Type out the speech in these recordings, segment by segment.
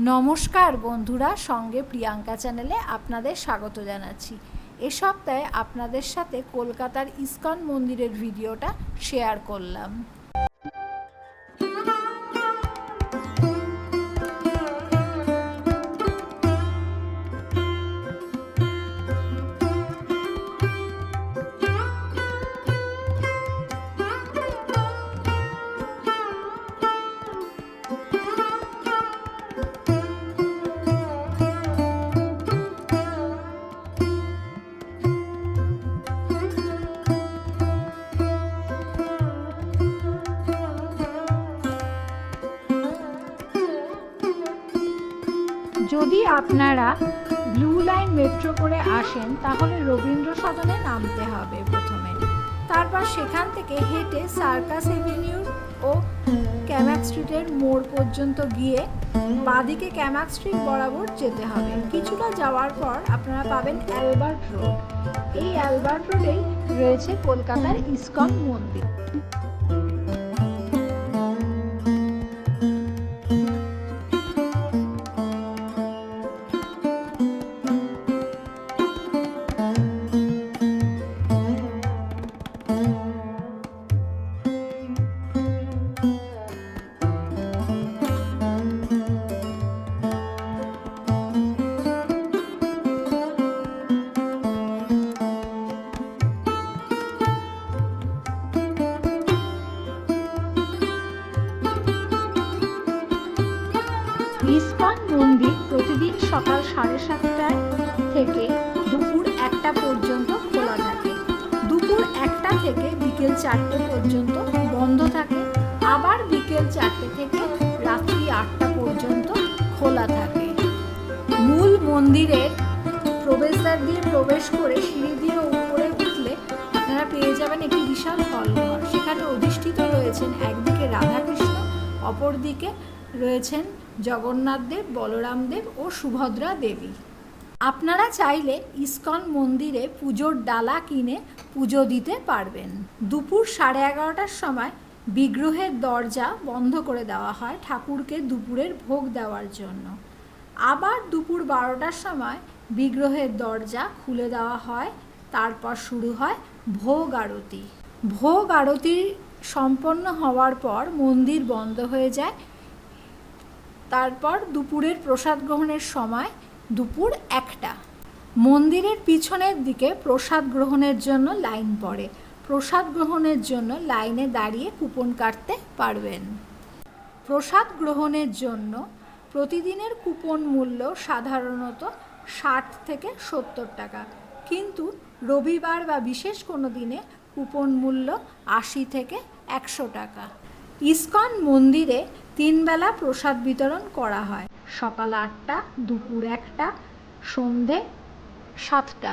নমস্কার বন্ধুরা, সঙ্গে প্রিয়াঙ্কা চ্যানেলে আপনাদের স্বাগত জানাচ্ছি। এ সপ্তাহে আপনাদের সাথে কলকাতার ইস্কন মন্দিরের ভিডিওটা শেয়ার করলাম। যদি আপনারা ব্লু লাইন মেট্রো করে আসেন তাহলে রবীন্দ্র সদনে নামতে হবে প্রথমে, তারপর সেখান থেকে হেঁটে সার্কাস এভিনিউ ও ক্যামাক স্ট্রিটের মোড় পর্যন্ত গিয়ে বাঁদিকে ক্যামাক স্ট্রিট বরাবর যেতে হবে। কিছুটা যাওয়ার পর আপনারা পাবেন অ্যালবার্ট রোড। এই অ্যালবার্ট রোডেই রয়েছে কলকাতার ইস্কন মন্দির। ইস্কন মন্দির প্রতিদিন সকাল 7:30 থেকে দুপুর 1টা পর্যন্ত খোলা থাকে। দুপুর 1টা থেকে বিকেল 4টে পর্যন্ত বন্ধ থাকে, আবার বিকেল 4টে থেকে রাত্রি 8টা পর্যন্ত খোলা থাকে। মূল মন্দিরের প্রবেশদ্বার দিয়ে প্রবেশ করে সিঁড়ি দিয়ে উপরে উঠলে আপনারা পেয়ে যাবেন একটি বিশাল হলঘর। সেখানে অধিষ্ঠিত রয়েছেন একদিকে রাধাকৃষ্ণ, অপরদিকে রয়েছেন জগন্নাথ দেব, বলরাম দেব ও সুভদ্রা দেবী। আপনারা চাইলে ইস্কন মন্দিরে পুজোর ডালা কিনে পুজো দিতে পারবেন। দুপুর 11:30টার সময় বিগ্রহের দরজা বন্ধ করে দেওয়া হয় ঠাকুরকে দুপুরের ভোগ দেওয়ার জন্য। আবার দুপুর 12টার সময় বিগ্রহের দরজা খুলে দেওয়া হয়, তারপর শুরু হয় ভোগ আরতি। ভোগ আরতি সম্পন্ন হওয়ার পর মন্দির বন্ধ হয়ে যায়। তারপর দুপুরের প্রসাদ গ্রহণের সময় দুপুর 1টা। মন্দিরের পিছনের দিকে প্রসাদ গ্রহণের জন্য লাইন পড়ে। প্রসাদ গ্রহণের জন্য লাইনে দাঁড়িয়ে কুপন কাটতে পারবেন। প্রসাদ গ্রহণের জন্য প্রতিদিনের কুপন মূল্য সাধারণত 60 থেকে 70 টাকা, কিন্তু রবিবার বা বিশেষ কোনো দিনে কুপন মূল্য 80 থেকে 100 টাকা। ইস্কন মন্দিরে 3 বেলা প্রসাদ বিতরণ করা হয়, সকাল 8টা, দুপুর 1টা, সন্ধে 7টা।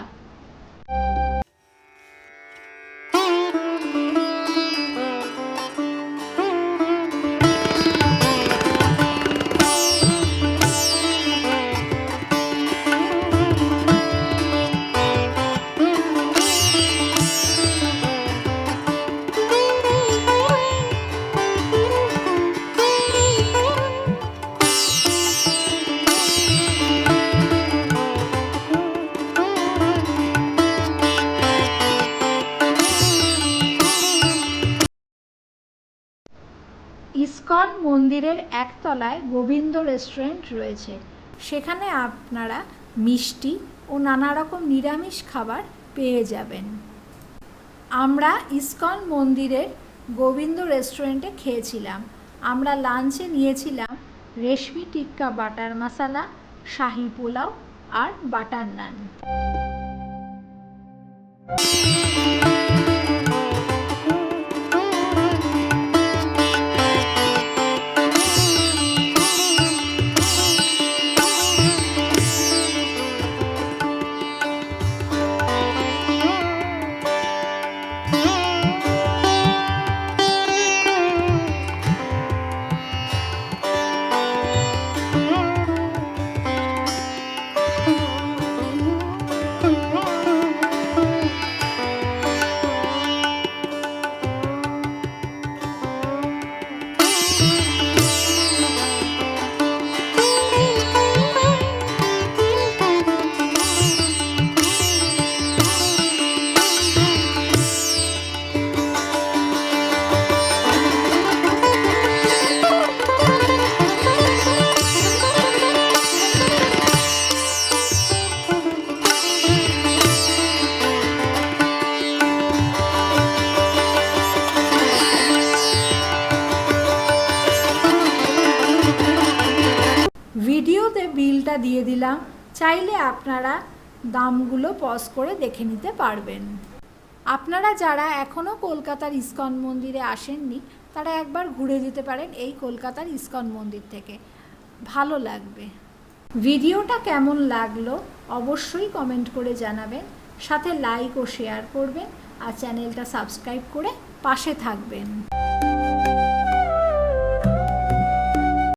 ইস্কন মন্দিরের একতলায় গোবিন্দ রেস্টুরেন্ট রয়েছে। সেখানে আপনারা মিষ্টি ও নানা রকম নিরামিষ খাবার পেয়ে যাবেন। আমরা ইস্কন মন্দিরের গোবিন্দ রেস্টুরেন্টে খেয়েছিলাম। আমরা লাঞ্চে নিয়েছিলাম রেশমি টিক্কা বাটার মশলা, শাহি পোলাও আর বাটার নান। ভিডিওতে বিলটা দিয়ে দিলাম, চাইলে আপনারা দামগুলো পজ করে দেখে নিতে পারবেন। আপনারা যারা এখনও কলকাতার ইস্কন মন্দিরে আসেননি তারা একবার ঘুরে যেতে পারেন এই কলকাতার ইস্কন মন্দির থেকে, ভালো লাগবে। ভিডিওটা কেমন লাগলো অবশ্যই কমেন্ট করে জানাবেন, সাথে লাইক ও শেয়ার করবেন আর চ্যানেলটা সাবস্ক্রাইব করে পাশে থাকবেন।